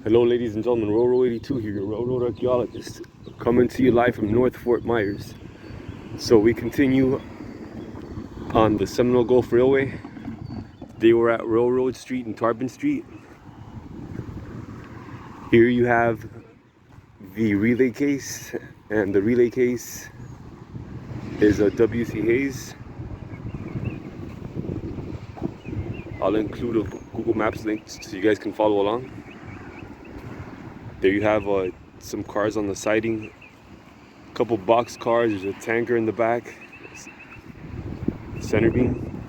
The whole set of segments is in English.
Hello ladies and gentlemen, Railroad 82 here, your railroad archaeologist, coming to you live from North Fort Myers. So we continue on the Seminole Gulf Railway. They were at Railroad Street and Tarpon Street. Here you have the relay case, and the relay case is a W.C. Hayes. I'll include a Google Maps link so you guys can follow along. There you have some cars on the siding, a couple box cars, there's a tanker in the back, center beam.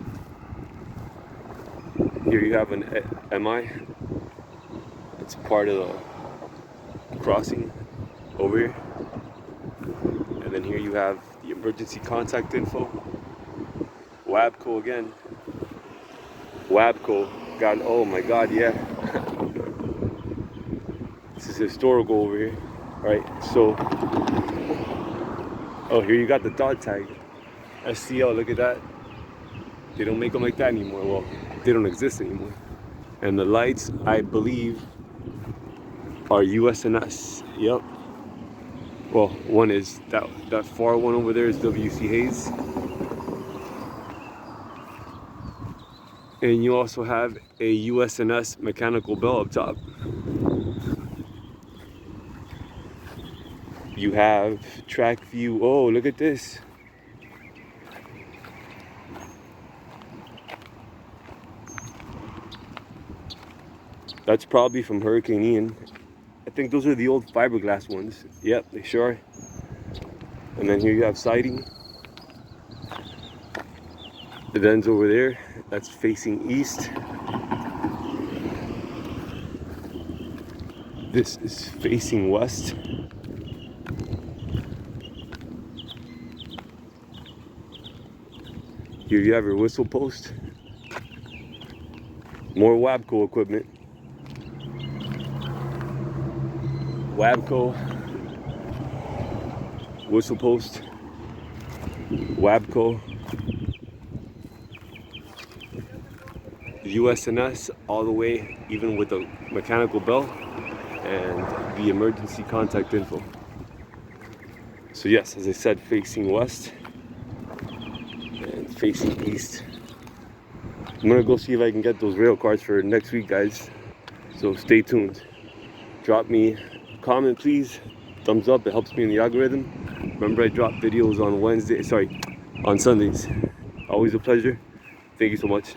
Here you have an MI, it's part of the crossing over here. And then here you have the emergency contact info. Wabco again. Wabco, God, oh my God, yeah. This is historical over here. Alright, so, oh, here you got the dot tag. SCL, look at that. They don't make them like that anymore. Well, they don't exist anymore. And the lights, I believe, are US&S. Yep. Well, one is, that far one over there is W.C. Hayes. And you also have a US&S mechanical bell up top. You have track view. Oh, look at this. That's probably from Hurricane Ian. I think those are the old fiberglass ones. Yep, they sure are. And then here you have siding. It ends over there. That's facing east. This is facing west. Here you have your whistle post. More Wabco equipment. Wabco. Whistle post. Wabco. US&S all the way, even with the mechanical bell and the emergency contact info. So yes, as I said, facing west and facing east. I'm gonna go see if I can get those rail cars for next week, guys. So stay tuned. Drop me a comment, please. Thumbs up, it helps me in the algorithm. Remember, I drop videos on on Sundays. Always a pleasure. Thank you so much.